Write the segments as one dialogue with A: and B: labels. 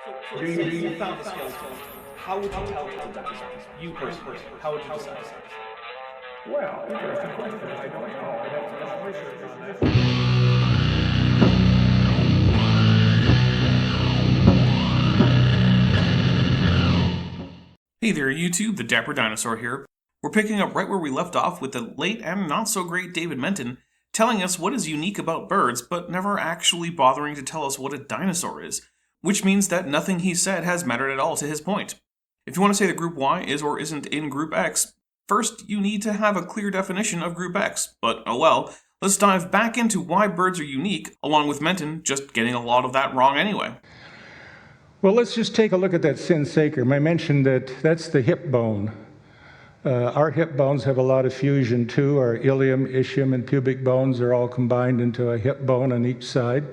A: Do you found the skeleton? How would you tell it's a dinosaur? You personally, how would you decide?
B: Well, interesting question. I don't know. I'd have to do some research on that.
C: Hey there YouTube, the Dapper Dinosaur here. We're picking up right where we left off with the late and not so great David Menton telling us what is unique about birds, but never actually bothering to tell us what a dinosaur is, which means that nothing he said has mattered at all to his point. If you want to say that Group Y is or isn't in Group X, first you need to have a clear definition of Group X, but oh well, let's dive back into why birds are unique, along with Menton just getting a lot of that wrong anyway.
B: Well, let's just take a look at that synsacrum. I mentioned that that's the hip bone. Our hip bones have a lot of fusion too. Our ilium, ischium, and pubic bones are all combined into a hip bone on each side.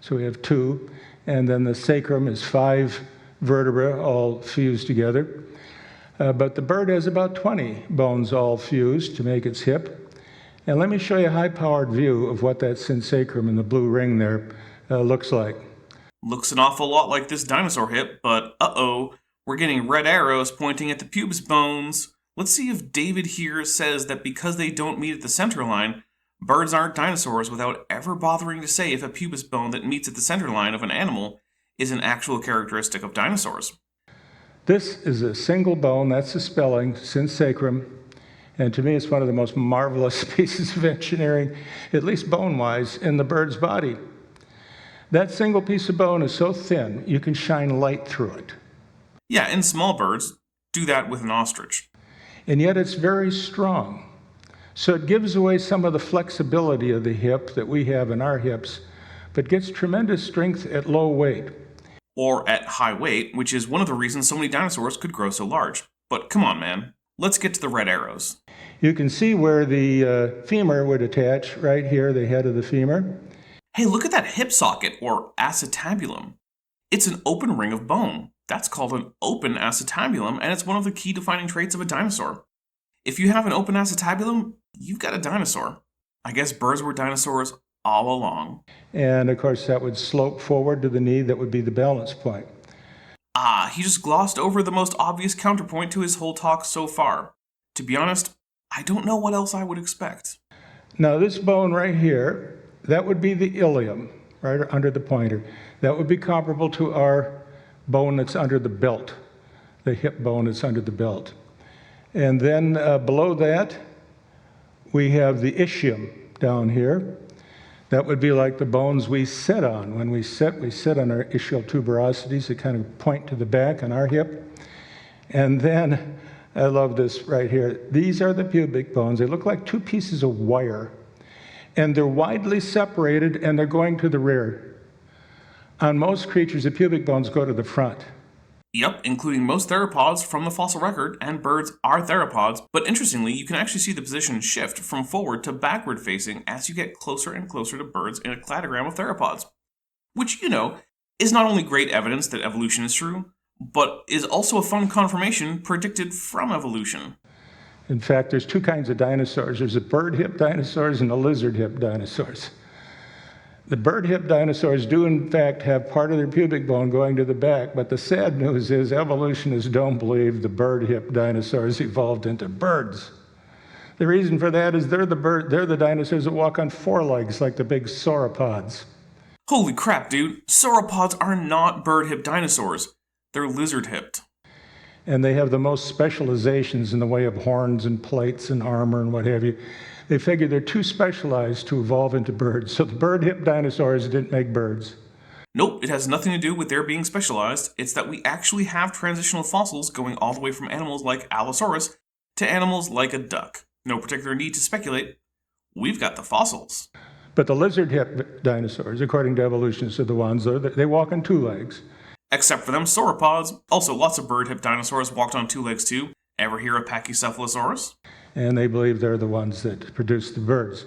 B: So we have two. And then the sacrum is 5 vertebrae all fused together. But the bird has about 20 bones all fused to make its hip. And let me show you a high-powered view of what that synsacrum in the blue ring there looks like.
C: Looks an awful lot like this dinosaur hip, but uh-oh, we're getting red arrows pointing at the pubis bones. Let's see if David here says that because they don't meet at the center line, birds aren't dinosaurs without ever bothering to say if a pubis bone that meets at the center line of an animal is an actual characteristic of dinosaurs.
B: This is a single bone, that's the spelling, synsacrum, and to me it's one of the most marvelous pieces of engineering, at least bone-wise, in the bird's body. That single piece of bone is so thin, you can shine light through it.
C: Yeah, and small birds do that with an ostrich.
B: And yet it's very strong. So it gives away some of the flexibility of the hip that we have in our hips, but gets tremendous strength at low weight.
C: Or at high weight, which is one of the reasons so many dinosaurs could grow so large. But come on, man. Let's get to the red arrows.
B: You can see where the femur would attach, right here, the head of the femur.
C: Hey, look at that hip socket, or acetabulum. It's an open ring of bone. That's called an open acetabulum, and it's one of the key defining traits of a dinosaur. If you have an open acetabulum, you've got a dinosaur. I guess birds were dinosaurs all along.
B: And of course that would slope forward to the knee, that would be the balance point.
C: He just glossed over the most obvious counterpoint to his whole talk so far. To be honest, I don't know what else I would expect.
B: Now this bone right here, that would be the ilium, right under the pointer. That would be comparable to our bone that's under the belt, the hip bone that's under the belt. And then below that, we have the ischium down here. That would be like the bones we sit on. When we sit on our ischial tuberosities that kind of point to the back on our hip. And then, I love this right here. These are the pubic bones. They look like 2 pieces of wire. And they're widely separated and they're going to the rear. On most creatures, the pubic bones go to the front.
C: Yep, including most theropods from the fossil record, and birds are theropods, but interestingly, you can actually see the position shift from forward to backward facing as you get closer and closer to birds in a cladogram of theropods. Which, you know, is not only great evidence that evolution is true, but is also a fun confirmation predicted from evolution.
B: In fact, there's 2 kinds of dinosaurs. There's the bird hip dinosaurs and the lizard hip dinosaurs. The bird hip dinosaurs do in fact have part of their pubic bone going to the back, but the sad news is evolutionists don't believe the bird hip dinosaurs evolved into birds. The reason for that is they're the dinosaurs that walk on 4 legs like the big sauropods.
C: Holy crap, dude. Sauropods are not bird hip dinosaurs. They're lizard hipped.
B: And they have the most specializations in the way of horns and plates and armor and what have you. They figure they're too specialized to evolve into birds. So the bird hip dinosaurs didn't make birds.
C: Nope, it has nothing to do with their being specialized. It's that we actually have transitional fossils going all the way from animals like Allosaurus to animals like a duck. No particular need to speculate. We've got the fossils.
B: But the lizard hip dinosaurs, according to evolutionists, are the ones that they walk on 2 legs.
C: Except for them sauropods. Also, lots of bird hip dinosaurs walked on 2 legs too. Ever hear of Pachycephalosaurus?
B: And they believe they're the ones that produce the birds.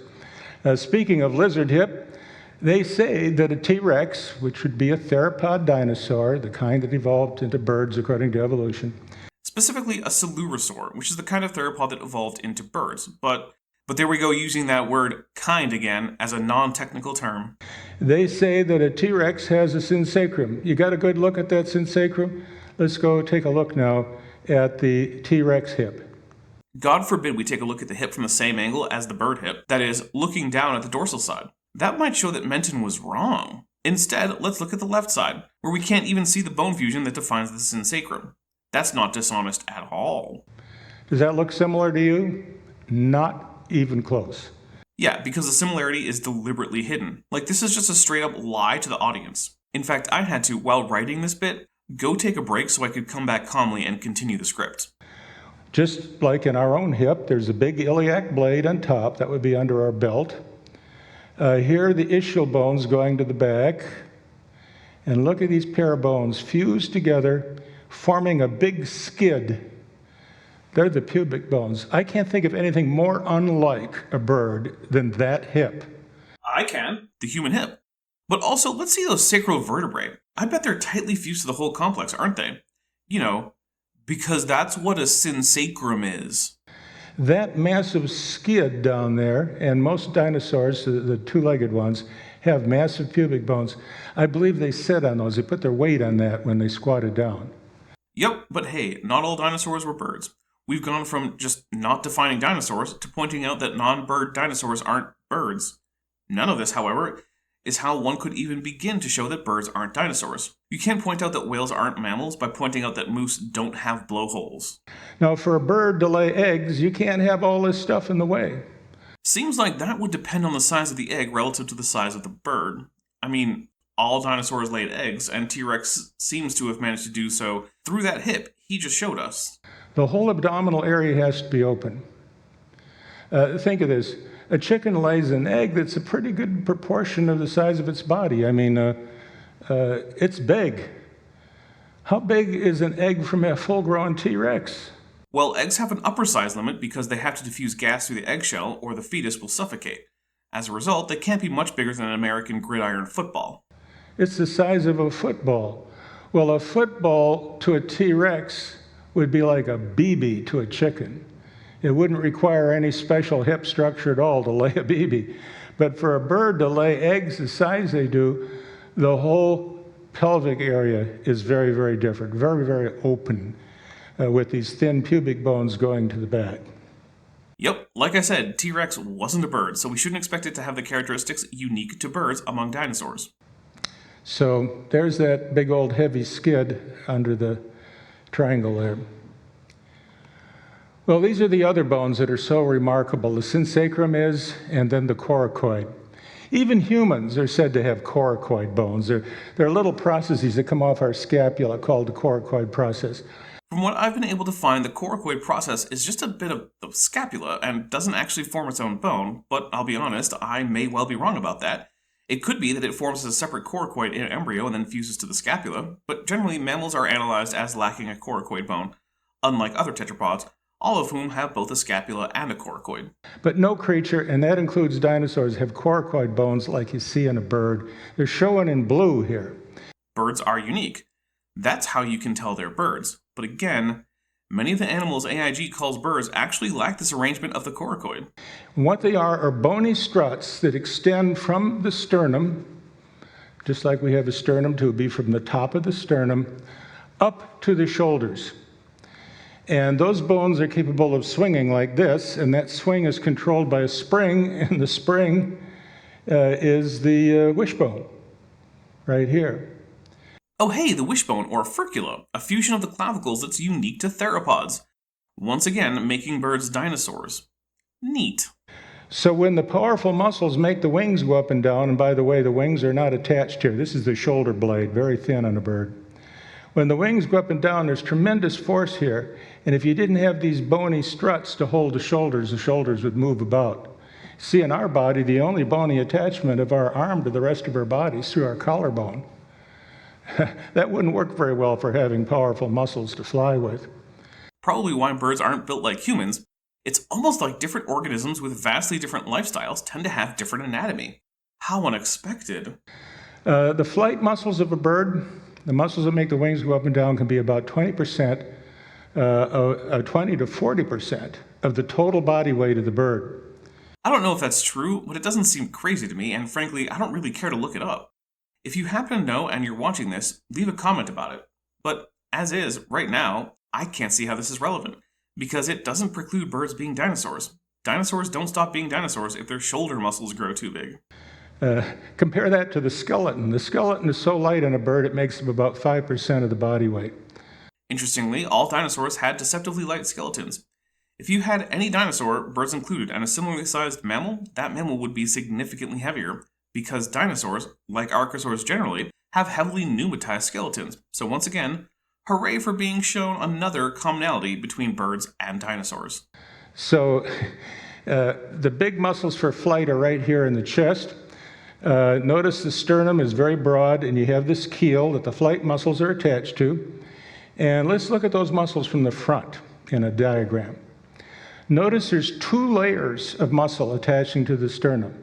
B: Speaking of lizard hip, they say that a T-Rex, which would be a theropod dinosaur, the kind that evolved into birds according to evolution.
C: Specifically a Coelurosaur, which is the kind of theropod that evolved into birds. But But there we go, using that word kind again as a non-technical term.
B: They say that a T-Rex has a synsacrum. You got a good look at that synsacrum? Let's go take a look now at the T-Rex hip.
C: God forbid we take a look at the hip from the same angle as the bird hip, that is, looking down at the dorsal side. That might show that Menton was wrong. Instead, let's look at the left side, where we can't even see the bone fusion that defines the synsacrum. That's not dishonest at all.
B: Does that look similar to you? Not even close.
C: Yeah, because the similarity is deliberately hidden. Like, this is just a straight up lie to the audience. In fact, I had to, while writing this bit, go take a break so I could come back calmly and continue the script.
B: Just like in our own hip, there's a big iliac blade on top, that would be under our belt. Here are the ischial bones going to the back. And look at these pair of bones fused together, forming a big skid. They're the pubic bones. I can't think of anything more unlike a bird than that hip.
C: I can. The human hip. But also, let's see those sacral vertebrae. I bet they're tightly fused to the whole complex, aren't they? You know, because that's what a synsacrum is.
B: That massive skid down there, and most dinosaurs, the two-legged ones, have massive pubic bones. I believe they sit on those. They put their weight on that when they squatted down.
C: Yep, but hey, not all dinosaurs were birds. We've gone from just not defining dinosaurs to pointing out that non-bird dinosaurs aren't birds. None of this, however, is how one could even begin to show that birds aren't dinosaurs. You can't point out that whales aren't mammals by pointing out that moose don't have blowholes.
B: Now, for a bird to lay eggs, you can't have all this stuff in the way.
C: Seems like that would depend on the size of the egg relative to the size of the bird. I mean, all dinosaurs laid eggs, and T-Rex seems to have managed to do so through that hip he just showed us.
B: The whole abdominal area has to be open. Think of this. A chicken lays an egg that's a pretty good proportion of the size of its body. I mean, it's big. How big is an egg from a full-grown T-Rex?
C: Well, eggs have an upper size limit because they have to diffuse gas through the eggshell or the fetus will suffocate. As a result, they can't be much bigger than an American gridiron football.
B: It's the size of a football. Well, a football to a T-Rex would be like a BB to a chicken. It wouldn't require any special hip structure at all to lay a BB. But for a bird to lay eggs the size they do, the whole pelvic area is very, very different, very, very open, with these thin pubic bones going to the back.
C: Yep, like I said, T-Rex wasn't a bird, so we shouldn't expect it to have the characteristics unique to birds among dinosaurs.
B: So there's that big old heavy skid under the triangle there. Well, these are the other bones that are so remarkable. The synsacrum is, and then the coracoid. Even humans are said to have coracoid bones. There are little processes that come off our scapula called the coracoid process.
C: From what I've been able to find, the coracoid process is just a bit of the scapula and doesn't actually form its own bone, but I'll be honest, I may well be wrong about that. It could be that it forms as a separate coracoid in an embryo and then fuses to the scapula, but generally mammals are analyzed as lacking a coracoid bone, unlike other tetrapods, all of whom have both a scapula and a coracoid.
B: But no creature, and that includes dinosaurs, have coracoid bones like you see in a bird. They're shown in blue here.
C: Birds are unique. That's how you can tell they're birds. But again, many of the animals AIG calls birds actually lack this arrangement of the coracoid.
B: And what they are bony struts that extend from the sternum, just like we have a sternum tubie, from the top of the sternum up to the shoulders. And those bones are capable of swinging like this, and that swing is controlled by a spring, and the spring is the wishbone right here.
C: Oh hey, the wishbone, or furcula, a fusion of the clavicles that's unique to theropods. Once again, making birds dinosaurs. Neat.
B: So when the powerful muscles make the wings go up and down, and by the way, the wings are not attached here. This is the shoulder blade, very thin on a bird. When the wings go up and down, there's tremendous force here. And if you didn't have these bony struts to hold the shoulders would move about. See, in our body, the only bony attachment of our arm to the rest of our body is through our collarbone. That wouldn't work very well for having powerful muscles to fly with.
C: Probably why birds aren't built like humans. It's almost like different organisms with vastly different lifestyles tend to have different anatomy. How unexpected.
B: The flight muscles of a bird, the muscles that make the wings go up and down, can be about 20 to 40% of the total body weight of the bird.
C: I don't know if that's true, but it doesn't seem crazy to me, and frankly, I don't really care to look it up. If you happen to know and you're watching this, leave a comment about it. But as is, right now, I can't see how this is relevant, because it doesn't preclude birds being dinosaurs. Dinosaurs don't stop being dinosaurs if their shoulder muscles grow too big.
B: Compare that to the skeleton. The skeleton is so light in a bird it makes up about 5% of the body weight.
C: Interestingly, all dinosaurs had deceptively light skeletons. If you had any dinosaur, birds included, and a similarly sized mammal, that mammal would be significantly heavier, because dinosaurs, like archosaurs generally, have heavily pneumatized skeletons. So once again, hooray for being shown another commonality between birds and dinosaurs.
B: So the big muscles for flight are right here in the chest. Notice the sternum is very broad, and you have this keel that the flight muscles are attached to. And let's look at those muscles from the front in a diagram. Notice there's 2 layers of muscle attaching to the sternum.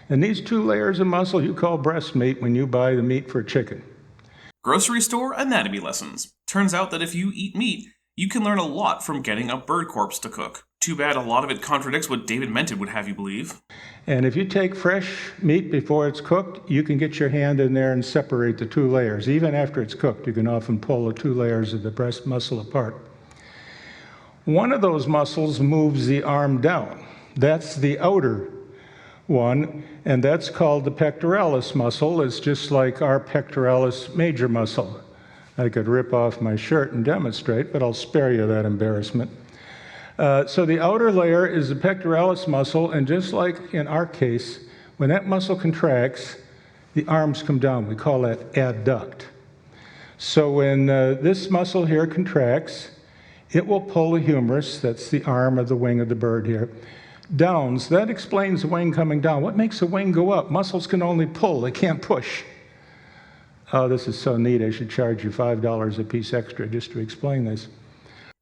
B: And these 2 layers of muscle you call breast meat when you buy the meat for a chicken.
C: Grocery store anatomy lessons. Turns out that if you eat meat, you can learn a lot from getting a bird corpse to cook. Too bad a lot of it contradicts what David Menton would have you believe.
B: And if you take fresh meat before it's cooked, you can get your hand in there and separate the 2 layers. Even after it's cooked, you can often pull the 2 layers of the breast muscle apart. One of those muscles moves the arm down. That's the outer one, and that's called the pectoralis muscle. It's just like our pectoralis major muscle. I could rip off my shirt and demonstrate, but I'll spare you that embarrassment. So the outer layer is the pectoralis muscle, and just like in our case, when that muscle contracts, the arms come down. We call that adduct. So when this muscle here contracts, it will pull the humerus, that's the arm of the wing of the bird here, down. So that explains the wing coming down. What makes the wing go up? Muscles can only pull, they can't push. Oh, this is so neat, I should charge you $5 a piece extra just to explain this.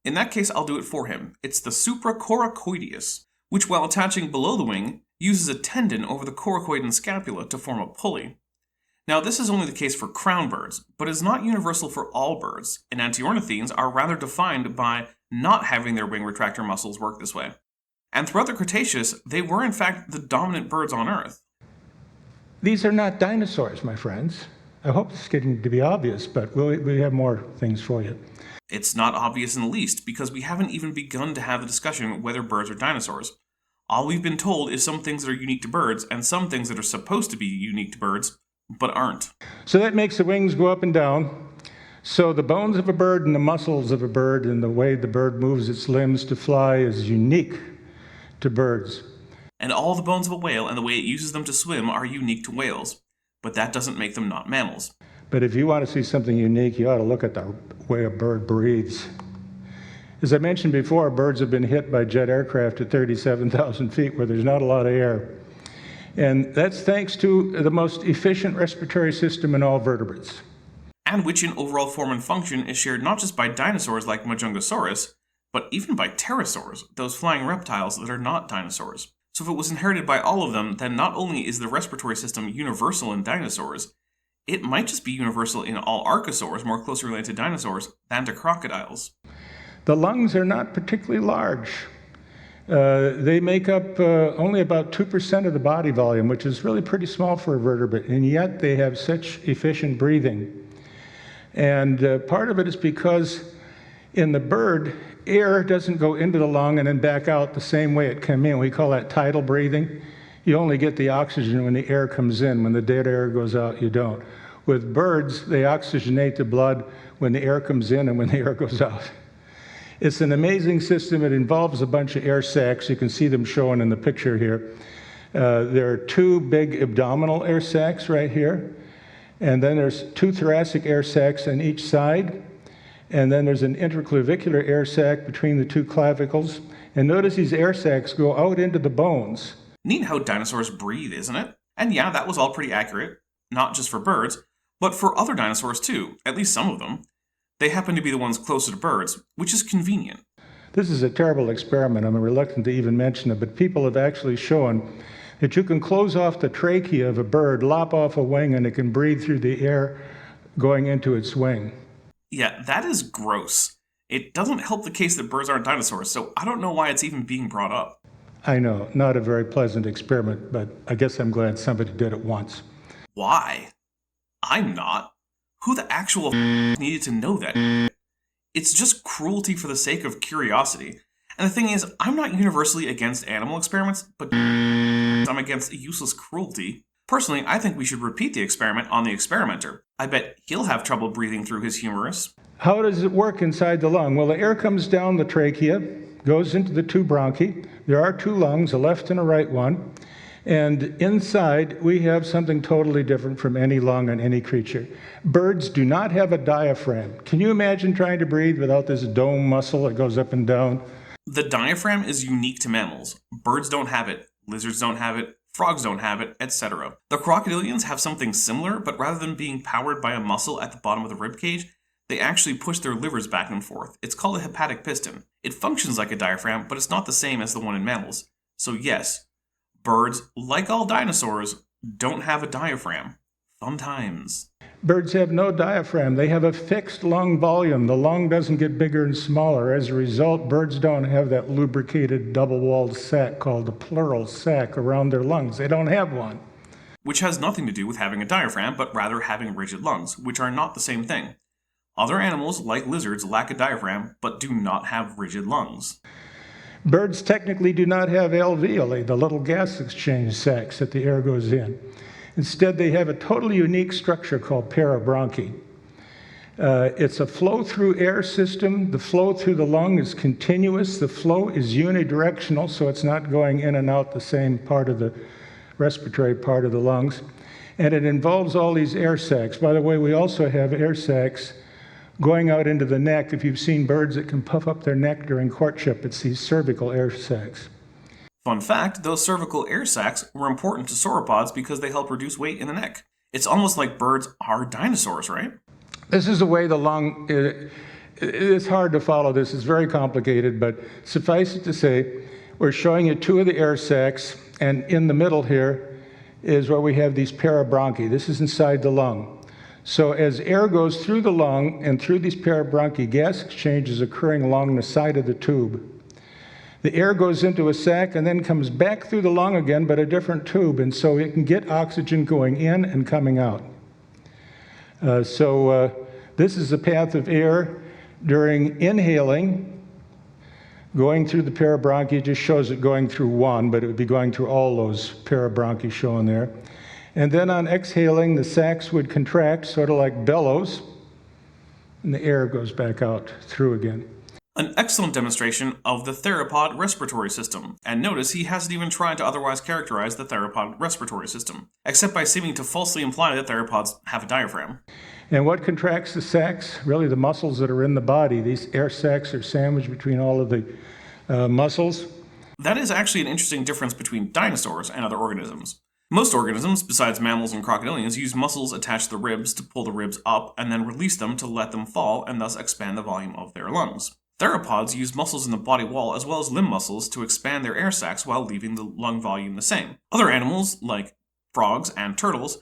C: In that case, I'll do it for him. It's the supracoracoideus, which while attaching below the wing, uses a tendon over the coracoid and scapula to form a pulley. Now, this is only the case for crown birds, but is not universal for all birds, and antiornithines are rather defined by not having their wing retractor muscles work this way. And throughout the Cretaceous, they were in fact the dominant birds on Earth.
B: These are not dinosaurs, my friends. I hope this is getting to be obvious, but we have more things for you.
C: It's not obvious in the least, because we haven't even begun to have the discussion whether birds are dinosaurs. All we've been told is some things that are unique to birds, and some things that are supposed to be unique to birds, but aren't.
B: So that makes the wings go up and down. So the bones of a bird and the muscles of a bird and the way the bird moves its limbs to fly is unique to birds.
C: And all the bones of a whale and the way it uses them to swim are unique to whales, but that doesn't make them not mammals.
B: But if you want to see something unique, you ought to look at the way a bird breathes. As I mentioned before, birds have been hit by jet aircraft at 37,000 feet where there's not a lot of air. And that's thanks to the most efficient respiratory system in all vertebrates.
C: And which in overall form and function is shared not just by dinosaurs like Majungasaurus, but even by pterosaurs, those flying reptiles that are not dinosaurs. So if it was inherited by all of them, then not only is the respiratory system universal in dinosaurs, it might just be universal in all archosaurs, more closely related to dinosaurs, than to crocodiles.
B: The lungs are not particularly large. They make up only about 2% of the body volume, which is really pretty small for a vertebrate, and yet they have such efficient breathing. And part of it is because in the bird, air doesn't go into the lung and then back out the same way it came in. We call that tidal breathing. You only get the oxygen when the air comes in. When the dead air goes out, you don't. With birds, they oxygenate the blood when the air comes in and when the air goes out. It's an amazing system. It involves a bunch of air sacs. You can see them shown in the picture here. There are 2 big abdominal air sacs right here. And then there's 2 thoracic air sacs on each side. And then there's an interclavicular air sac between the 2 clavicles. And notice these air sacs go out into the bones.
C: Neat how dinosaurs breathe, isn't it? And yeah, that was all pretty accurate. Not just for birds, but for other dinosaurs too, at least some of them. They happen to be the ones closer to birds, which is convenient.
B: This is a terrible experiment. I'm reluctant to even mention it, but people have actually shown that you can close off the trachea of a bird, lop off a wing, and it can breathe through the air going into its wing.
C: Yeah, that is gross. It doesn't help the case that birds aren't dinosaurs, so I don't know why it's even being brought up.
B: I know, not a very pleasant experiment, but I guess I'm glad somebody did it once.
C: Why? I'm not. Who the actual needed to know that? It's just cruelty for the sake of curiosity. And the thing is, I'm not universally against animal experiments, but I'm against useless cruelty. Personally, I think we should repeat the experiment on the experimenter. I bet he'll have trouble breathing through his humerus.
B: How does it work inside the lung? Well, the air comes down the trachea, goes into the two bronchi. There are two lungs, a left and a right one. And inside, we have something totally different from any lung on any creature. Birds do not have a diaphragm. Can you imagine trying to breathe without this dome muscle that goes up and down?
C: The diaphragm is unique to mammals. Birds don't have it, lizards don't have it, frogs don't have it, etc. The crocodilians have something similar, but rather than being powered by a muscle at the bottom of the rib cage, they actually push their livers back and forth. It's called a hepatic piston. It functions like a diaphragm, but it's not the same as the one in mammals. So yes, birds, like all dinosaurs, don't have a diaphragm. Fun times.
B: Birds have no diaphragm. They have a fixed lung volume. The lung doesn't get bigger and smaller. As a result, birds don't have that lubricated double-walled sac called a pleural sac around their lungs. They don't have one.
C: Which has nothing to do with having a diaphragm, but rather having rigid lungs, which are not the same thing. Other animals, like lizards, lack a diaphragm, but do not have rigid lungs.
B: Birds technically do not have alveoli, the little gas exchange sacs that the air goes in. Instead, they have a totally unique structure called parabronchi. It's a flow-through air system. The flow through the lung is continuous. The flow is unidirectional, so it's not going in and out the same part of the respiratory part of the lungs. And it involves all these air sacs. By the way, we also have air sacs going out into the neck. If you've seen birds that can puff up their neck during courtship, it's these cervical air sacs.
C: Fun fact, those cervical air sacs were important to sauropods because they help reduce weight in the neck. It's almost like birds are dinosaurs, right?
B: This is the way the lung, it's hard to follow this, it's very complicated, but suffice it to say, we're showing you two of the air sacs, and in the middle here is where we have these parabronchi. This is inside the lung. So as air goes through the lung and through these parabronchi, gas exchange is occurring along the side of the tube. The air goes into a sac and then comes back through the lung again, but a different tube, and so it can get oxygen going in and coming out. This is the path of air during inhaling. Going through the parabronchi just shows it going through one, but it would be going through all those parabronchi shown there. And then on exhaling, the sacs would contract, sort of like bellows, and the air goes back out through again.
C: An excellent demonstration of the theropod respiratory system. And notice he hasn't even tried to otherwise characterize the theropod respiratory system, except by seeming to falsely imply that theropods have a diaphragm.
B: And what contracts the sacs? Really the muscles that are in the body. These air sacs are sandwiched between all of the muscles.
C: That is actually an interesting difference between dinosaurs and other organisms. Most organisms, besides mammals and crocodilians, use muscles attached to the ribs to pull the ribs up and then release them to let them fall and thus expand the volume of their lungs. Theropods use muscles in the body wall as well as limb muscles to expand their air sacs while leaving the lung volume the same. Other animals, like frogs and turtles,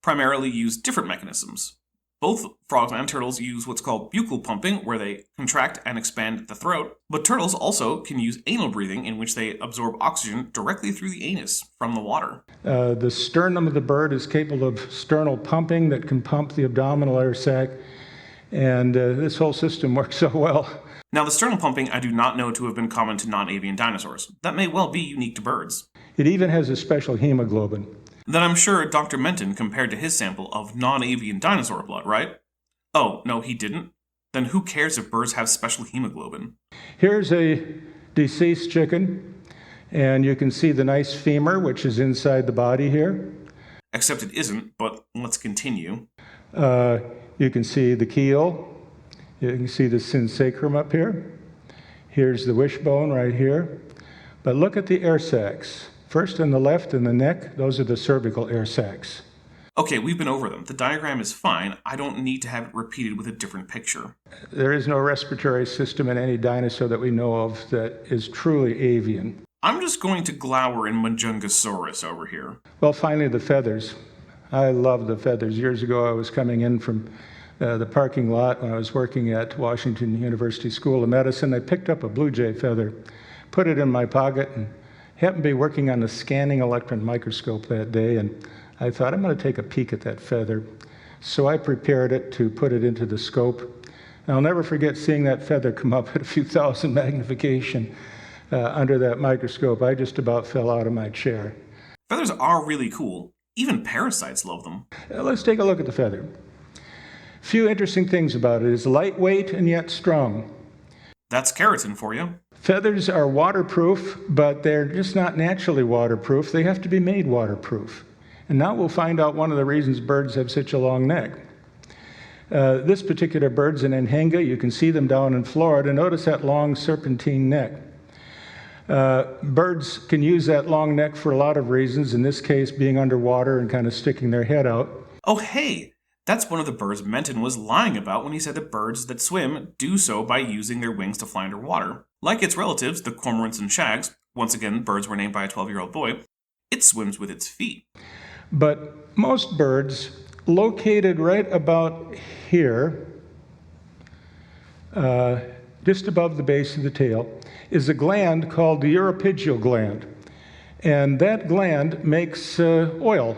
C: primarily use different mechanisms. Both frogs and turtles use what's called buccal pumping, where they contract and expand the throat, but turtles also can use anal breathing, in which they absorb oxygen directly through the anus from the water.
B: The sternum of the bird is capable of sternal pumping that can pump the abdominal air sac, and this whole system works so well.
C: Now, the sternal pumping I do not know to have been common to non-avian dinosaurs. That may well be unique to birds.
B: It even has a special hemoglobin.
C: Then I'm sure Dr. Menton compared to his sample of non-avian dinosaur blood, right? Oh, no, he didn't? Then who cares if birds have special hemoglobin?
B: Here's a deceased chicken, and you can see the nice femur, which is inside the body here.
C: Except it isn't, but let's continue.
B: You can see the keel. You can see the synsacrum up here. Here's the wishbone right here. But look at the air sacs. First on the left in the neck, those are the cervical air sacs.
C: Okay, we've been over them. The diagram is fine. I don't need to have it repeated with a different picture.
B: There is no respiratory system in any dinosaur that we know of that is truly avian.
C: I'm just going to glower in Majungasaurus over here.
B: Well, finally, the feathers. I love the feathers. Years ago, I was coming in from the parking lot when I was working at Washington University School of Medicine. I picked up a blue jay feather, put it in my pocket, and Happened to be working on a scanning electron microscope that day, and I thought, I'm going to take a peek at that feather. So I prepared it to put it into the scope. And I'll never forget seeing that feather come up at a few thousand magnification under that microscope. I just about fell out of my chair.
C: Feathers are really cool. Even parasites love them.
B: Let's take a look at the feather. A few interesting things about it. It's lightweight and yet strong.
C: That's keratin for you.
B: Feathers are waterproof, but they're just not naturally waterproof. They have to be made waterproof. And now we'll find out one of the reasons birds have such a long neck. This particular bird's an anhinga. You can see them down in Florida. Notice that long serpentine neck. Birds can use that long neck for a lot of reasons, in this case being underwater and kind of sticking their head out.
C: Oh hey, that's one of the birds Menton was lying about when he said that birds that swim do so by using their wings to fly underwater. Like its relatives, the cormorants and shags, once again birds were named by a 12-year-old boy, it swims with its feet.
B: But most birds, located right about here, just above the base of the tail, is a gland called the uropygial gland. And that gland makes oil.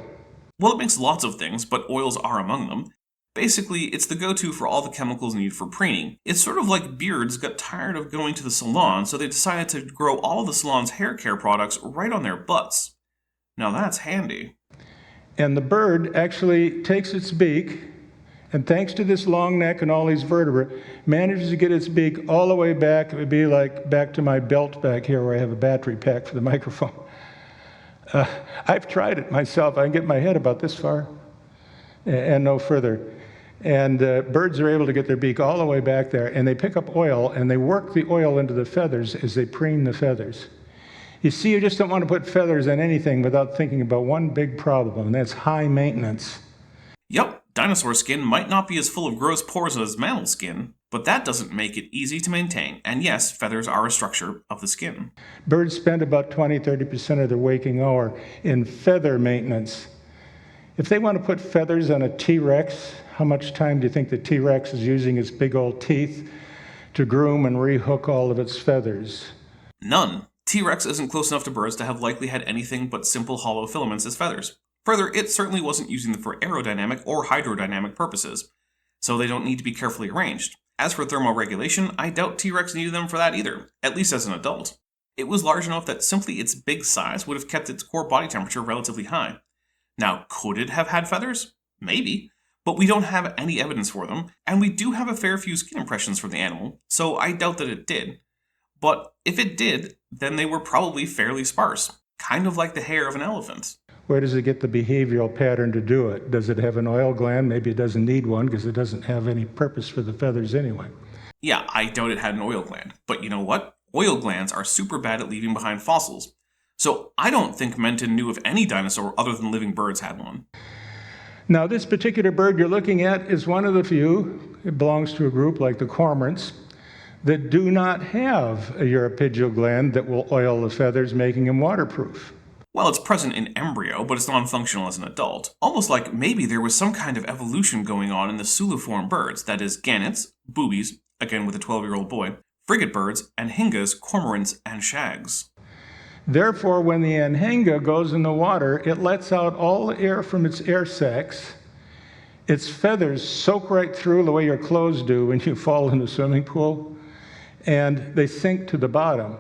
C: Well, it makes lots of things, but oils are among them. Basically, it's the go-to for all the chemicals needed for preening. It's sort of like beards got tired of going to the salon, so they decided to grow all of the salon's hair care products right on their butts. Now that's handy.
B: And the bird actually takes its beak, and thanks to this long neck and all these vertebrae, manages to get its beak all the way back. It would be like back to my belt back here where I have a battery pack for the microphone. I've tried it myself. I can get my head about this far and no further. And birds are able to get their beak all the way back there, and they pick up oil, and they work the oil into the feathers as they preen the feathers. You see, you just don't want to put feathers on anything without thinking about one big problem, and that's high maintenance.
C: Yep, dinosaur skin might not be as full of gross pores as mammal skin, but that doesn't make it easy to maintain. And yes, feathers are a structure of the skin.
B: Birds spend about 20-30% of their waking hour in feather maintenance. If they want to put feathers on a T-Rex, how much time do you think the T-Rex is using its big old teeth to groom and rehook all of its feathers?
C: None. T-Rex isn't close enough to birds to have likely had anything but simple hollow filaments as feathers. Further, it certainly wasn't using them for aerodynamic or hydrodynamic purposes, so they don't need to be carefully arranged. As for thermoregulation, I doubt T-Rex needed them for that either, at least as an adult. It was large enough that simply its big size would have kept its core body temperature relatively high. Now, could it have had feathers? Maybe, but we don't have any evidence for them, and we do have a fair few skin impressions from the animal, so I doubt that it did. But if it did, then they were probably fairly sparse, kind of like the hair of an elephant.
B: Where does it get the behavioral pattern to do it? Does it have an oil gland? Maybe it doesn't need one because it doesn't have any purpose for the feathers anyway.
C: Yeah, I doubt it had an oil gland. But you know what? Oil glands are super bad at leaving behind fossils. So I don't think Menton knew if any dinosaur other than living birds had one.
B: Now, this particular bird you're looking at is one of the few, it belongs to a group like the cormorants, that do not have a uropygial gland that will oil the feathers, making them waterproof.
C: Well, it's present in embryo, but it's non-functional as an adult. Almost like maybe there was some kind of evolution going on in the suliform birds, that is, gannets, boobies, again with a 12-year-old boy, frigate birds, anhingas, cormorants, and shags.
B: Therefore, when the anhinga goes in the water, it lets out all the air from its air sacs. Its feathers soak right through the way your clothes do when you fall in the swimming pool, and they sink to the bottom.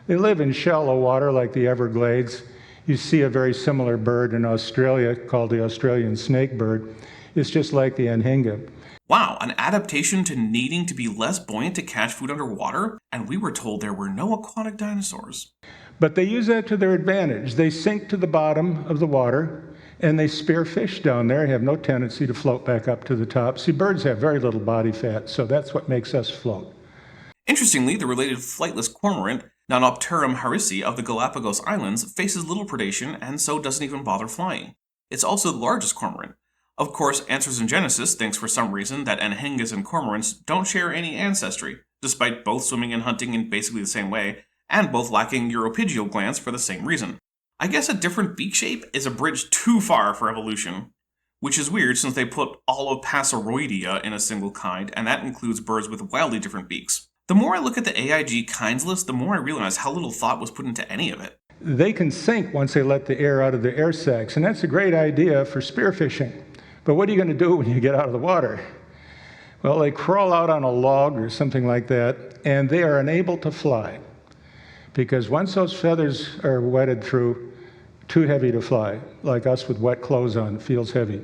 B: They live in shallow water like the Everglades. You see a very similar bird in Australia called the Australian snake bird. It's just like the anhinga.
C: Wow, an adaptation to needing to be less buoyant to catch food underwater? And we were told there were no aquatic dinosaurs.
B: But they use that to their advantage. They sink to the bottom of the water, and they spear fish down there, have no tendency to float back up to the top. See, birds have very little body fat, so that's what makes us float.
C: Interestingly, the related flightless cormorant, Nonopterum harisi of the Galapagos Islands, faces little predation and so doesn't even bother flying. It's also the largest cormorant. Of course, Answers in Genesis thinks for some reason that anhingas and cormorants don't share any ancestry, despite both swimming and hunting in basically the same way, and both lacking uropygial glands for the same reason. I guess a different beak shape is a bridge too far for evolution, which is weird since they put all of Passeroidea in a single kind, and that includes birds with wildly different beaks. The more I look at the AIG kinds list, the more I realize how little thought was put into any of it.
B: They can sink once they let the air out of their air sacs, and that's a great idea for spearfishing. But what are you going to do when you get out of the water? Well, they crawl out on a log or something like that, and they are unable to fly. Because once those feathers are wetted through, too heavy to fly, like us with wet clothes on, feels heavy.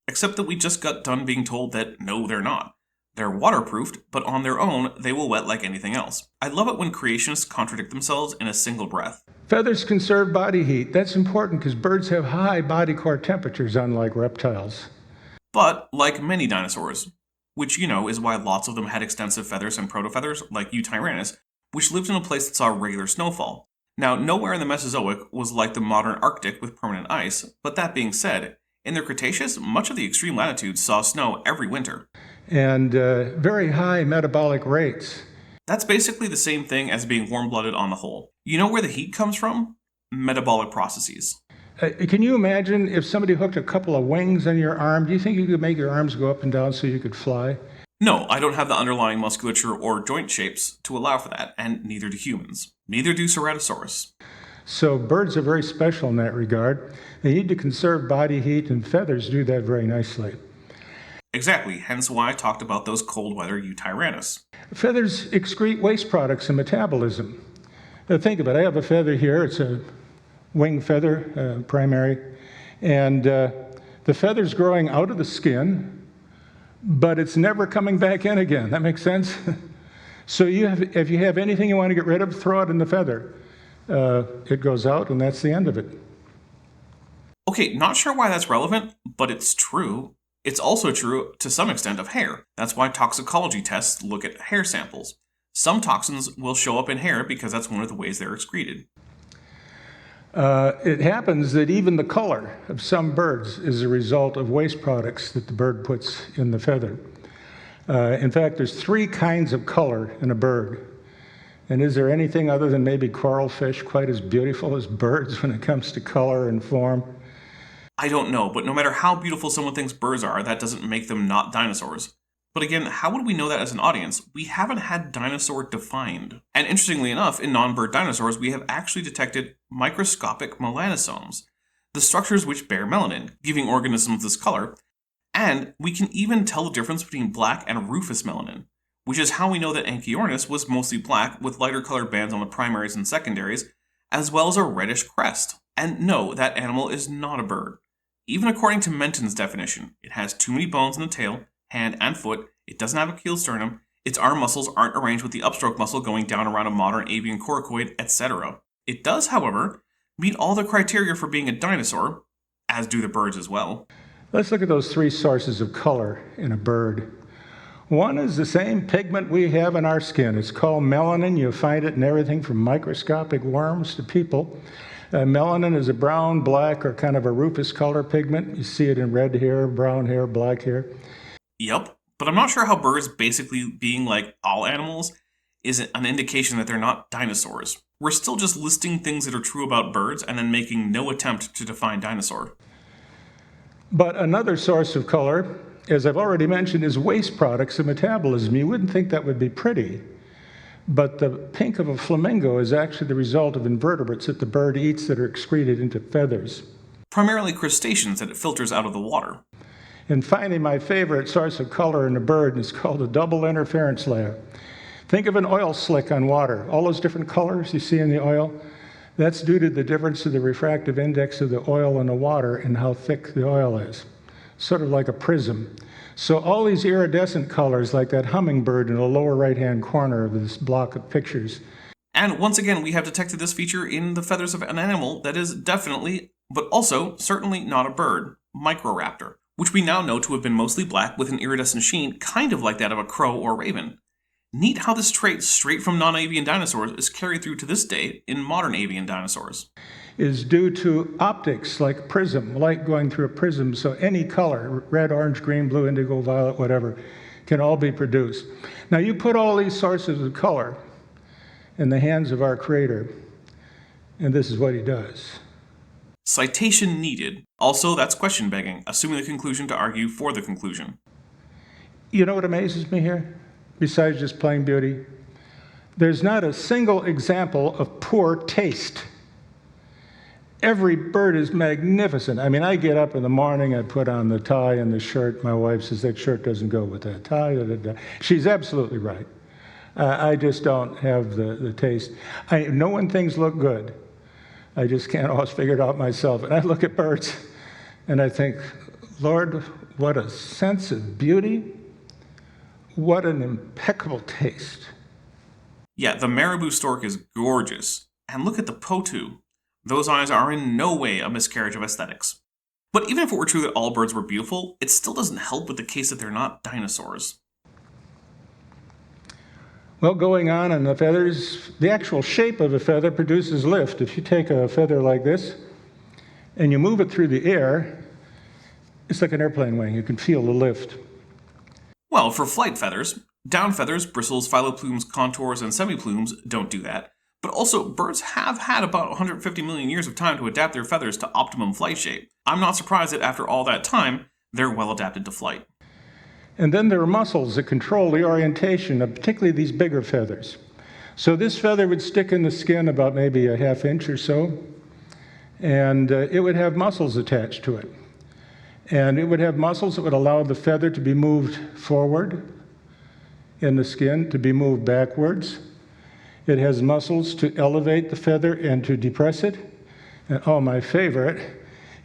C: Except that we just got done being told that no, they're not. They're waterproofed, but on their own, they will wet like anything else. I love it when creationists contradict themselves in a single breath.
B: Feathers conserve body heat. That's important because birds have high body core temperatures, unlike reptiles.
C: But, like many dinosaurs, which you know is why lots of them had extensive feathers and protofeathers, like Tyrannus, which lived in a place that saw regular snowfall. Now, nowhere in the Mesozoic was like the modern Arctic with permanent ice, but that being said, in the Cretaceous, much of the extreme latitudes saw snow every winter.
B: And very high metabolic rates.
C: That's basically the same thing as being warm-blooded on the whole. You know where the heat comes from? Metabolic processes.
B: Can you imagine if somebody hooked a couple of wings on your arm? Do you think you could make your arms go up and down so you could fly?
C: No, I don't have the underlying musculature or joint shapes to allow for that, and neither do humans. Neither do Ceratosaurus.
B: So birds are very special in that regard. They need to conserve body heat, and feathers do that very nicely.
C: Exactly, hence why I talked about those cold weather Tyrannus.
B: Feathers excrete waste products in metabolism. Think of it, I have a feather here, it's a wing feather, primary, and the feather's growing out of the skin, but it's never coming back in again. That makes sense? So if you have anything you want to get rid of, throw it in the feather. It goes out, and that's the end of it.
C: Okay, not sure why that's relevant, but it's true. It's also true, to some extent, of hair. That's why toxicology tests look at hair samples. Some toxins will show up in hair because that's one of the ways they're excreted.
B: It happens that even the color of some birds is a result of waste products that the bird puts in the feather. In fact, there's 3 kinds of color in a bird. And is there anything other than maybe coral fish quite as beautiful as birds when it comes to color and form?
C: I don't know, but no matter how beautiful someone thinks birds are, that doesn't make them not dinosaurs. But again, how would we know that as an audience? We haven't had dinosaur defined. And interestingly enough, in non-bird dinosaurs, we have actually detected microscopic melanosomes, the structures which bear melanin, giving organisms this color, and we can even tell the difference between black and rufous melanin, which is how we know that Anchiornis was mostly black with lighter colored bands on the primaries and secondaries, as well as a reddish crest. And no, that animal is not a bird. Even according to Menton's definition, it has too many bones in the tail, hand, and foot, it doesn't have a keel sternum, its arm muscles aren't arranged with the upstroke muscle going down around a modern avian coracoid, etc. It does, however, meet all the criteria for being a dinosaur, as do the birds as well.
B: Let's look at those 3 sources of color in a bird. One is the same pigment we have in our skin. It's called melanin. You'll find it in everything from microscopic worms to people. Melanin is a brown, black, or kind of a rufous color pigment. You see it in red hair, brown hair, black hair.
C: Yep, but I'm not sure how birds basically being like all animals is an indication that they're not dinosaurs. We're still just listing things that are true about birds and then making no attempt to define dinosaur.
B: But another source of color, as I've already mentioned, is waste products of metabolism. You wouldn't think that would be pretty. But the pink of a flamingo is actually the result of invertebrates that the bird eats that are excreted into feathers.
C: Primarily crustaceans that it filters out of the water.
B: And finally, my favorite source of color in a bird is called a double interference layer. Think of an oil slick on water. All those different colors you see in the oil, that's due to the difference of the refractive index of the oil in the water and how thick the oil is. Sort of like a prism. So all these iridescent colors, like that hummingbird in the lower right-hand corner of this block of pictures.
C: And once again, we have detected this feature in the feathers of an animal that is definitely, but also certainly not a bird, Microraptor, which we now know to have been mostly black with an iridescent sheen kind of like that of a crow or raven. Neat how this trait straight from non-avian dinosaurs is carried through to this day in modern avian dinosaurs.
B: Is due to optics, like prism, light going through a prism, so any color, red, orange, green, blue, indigo, violet, whatever, can all be produced. Now you put all these sources of color in the hands of our Creator, and this is what he does.
C: Citation needed. Also, that's question begging, assuming the conclusion to argue for the conclusion.
B: You know what amazes me here, besides just plain beauty? There's not a single example of poor taste Every bird is magnificent. I mean, I get up in the morning, I put on the tie and the shirt. My wife says, that shirt doesn't go with that tie. Da, da, da. She's absolutely right. I just don't have the taste. I know when things look good. I just can't always figure it out myself. And I look at birds and I think, Lord, what a sense of beauty. What an impeccable taste.
C: Yeah, the marabou stork is gorgeous. And look at the potu. Those eyes are in no way a miscarriage of aesthetics. But even if it were true that all birds were beautiful, it still doesn't help with the case that they're not dinosaurs.
B: Well, going on in the feathers, the actual shape of a feather produces lift. If you take a feather like this and you move it through the air, it's like an airplane wing. You can feel the lift.
C: Well, for flight feathers, down feathers, bristles, phyloplumes, contours, and semiplumes don't do that. But also, birds have had about 150 million years of time to adapt their feathers to optimum flight shape. I'm not surprised that after all that time, they're well adapted to flight.
B: And then there are muscles that control the orientation of particularly these bigger feathers. So this feather would stick in the skin about maybe a half inch or so, and it would have muscles attached to it. And it would have muscles that would allow the feather to be moved forward in the skin, to be moved backwards. It has muscles to elevate the feather and to depress it. And oh, my favorite,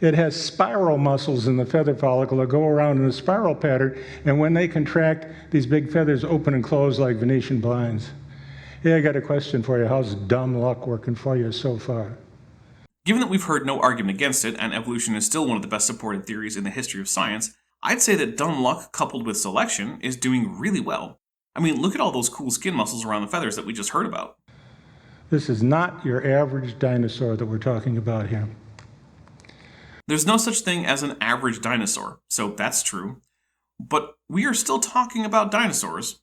B: it has spiral muscles in the feather follicle that go around in a spiral pattern, and when they contract, these big feathers open and close like Venetian blinds. Hey, I got a question for you. How's dumb luck working for you so far?
C: Given that we've heard no argument against it, and evolution is still one of the best supported theories in the history of science, I'd say that dumb luck coupled with selection is doing really well. I mean, look at all those cool skin muscles around the feathers that we just heard about.
B: This is not your average dinosaur that we're talking about here.
C: There's no such thing as an average dinosaur, so that's true. But we are still talking about dinosaurs.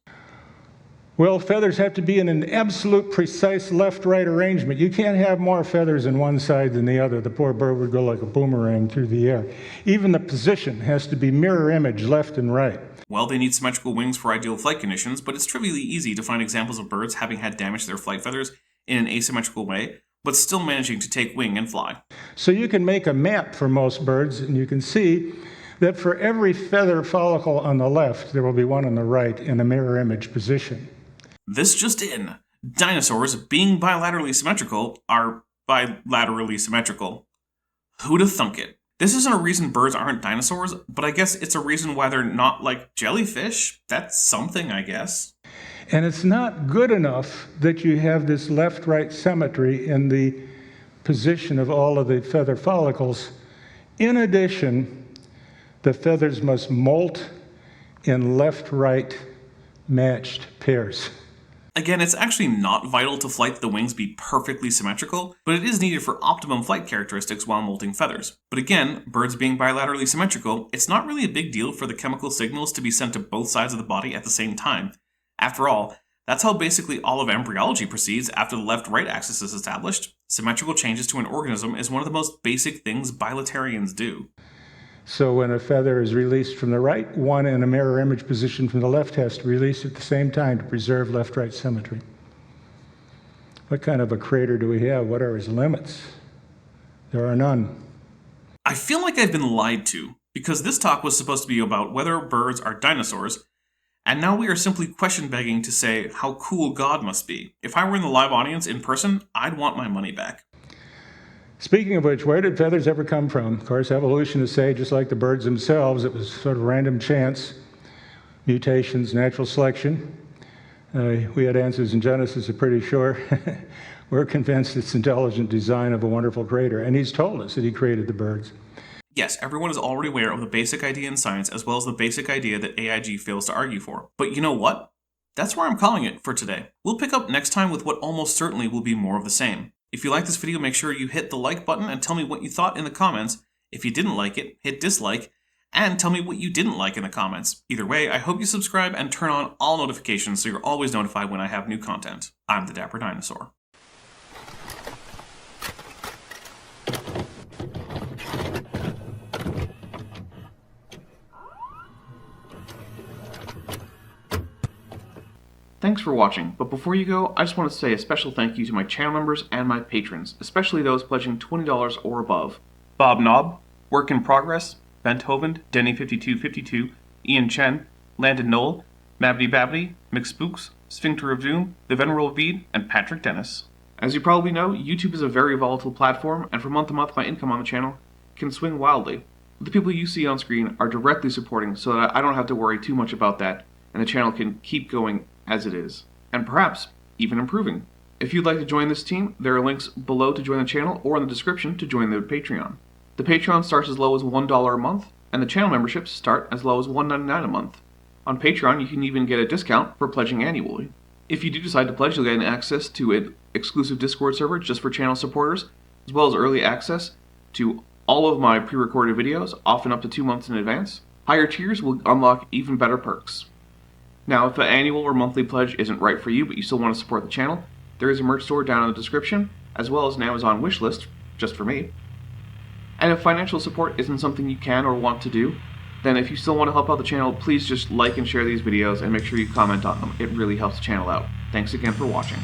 B: Well, feathers have to be in an absolute precise left-right arrangement. You can't have more feathers in one side than the other. The poor bird would go like a boomerang through the air. Even the position has to be mirror image, left and right.
C: Well, they need symmetrical wings for ideal flight conditions, but it's trivially easy to find examples of birds having had damage to their flight feathers in an asymmetrical way, but still managing to take wing and fly.
B: So you can make a map for most birds, and you can see that for every feather follicle on the left, there will be one on the right in a mirror image position.
C: This just in. Dinosaurs, being bilaterally symmetrical, are bilaterally symmetrical. Who'da thunk it? This isn't a reason birds aren't dinosaurs, but I guess it's a reason why they're not like jellyfish. That's something, I guess.
B: And it's not good enough that you have this left-right symmetry in the position of all of the feather follicles. In addition, the feathers must molt in left-right matched pairs.
C: Again, it's actually not vital to flight that the wings be perfectly symmetrical, but it is needed for optimum flight characteristics while molting feathers. But again, birds being bilaterally symmetrical, it's not really a big deal for the chemical signals to be sent to both sides of the body at the same time. After all, that's how basically all of embryology proceeds after the left-right axis is established. Symmetrical changes to an organism is one of the most basic things bilaterians do.
B: So when a feather is released from the right, one in a mirror image position from the left has to release at the same time to preserve left-right symmetry. What kind of a creator do we have? What are his limits? There are none.
C: I feel like I've been lied to, because this talk was supposed to be about whether birds are dinosaurs, and now we are simply question-begging to say how cool God must be. If I were in the live audience in person, I'd want my money back.
B: Speaking of which, where did feathers ever come from? Of course, evolutionists say, just like the birds themselves, it was sort of random chance, mutations, natural selection. We had answers in Genesis, I'm pretty sure. We're convinced it's intelligent design of a wonderful creator, and he's told us that he created the birds.
C: Yes, everyone is already aware of the basic idea in science as well as the basic idea that AIG fails to argue for. But you know what? That's where I'm calling it for today. We'll pick up next time with what almost certainly will be more of the same. If you like this video, make sure you hit the like button and tell me what you thought in the comments. If you didn't like it, hit dislike, and tell me what you didn't like in the comments. Either way, I hope you subscribe and turn on all notifications so you're always notified when I have new content. I'm the Dapper Dinosaur. Thanks for watching, but before you go, I just want to say a special thank you to my channel members and my patrons, especially those pledging $20 or above. Bob Knob, Work in Progress, Benthoven, Denny5252, Ian Chen, Landon Knoll, Mabdy Babdy, McSpooks, Sphincter of Doom, The Venerable Veed, and Patrick Dennis. As you probably know, YouTube is a very volatile platform, and from month to month my income on the channel can swing wildly. The people you see on screen are directly supporting so that I don't have to worry too much about that, and the channel can keep going as it is, and perhaps even improving. If you'd like to join this team, there are links below to join the channel or in the description to join the Patreon. The Patreon starts as low as $1 a month, and the channel memberships start as low as $1.99 a month. On Patreon, you can even get a discount for pledging annually. If you do decide to pledge, you'll get access to an exclusive Discord server just for channel supporters, as well as early access to all of my pre-recorded videos, often up to 2 months in advance. Higher tiers will unlock even better perks. Now, if an annual or monthly pledge isn't right for you, but you still want to support the channel, there is a merch store down in the description, as well as an Amazon wishlist, just for me. And if financial support isn't something you can or want to do, then if you still want to help out the channel, please just like and share these videos and make sure you comment on them. It really helps the channel out. Thanks again for watching.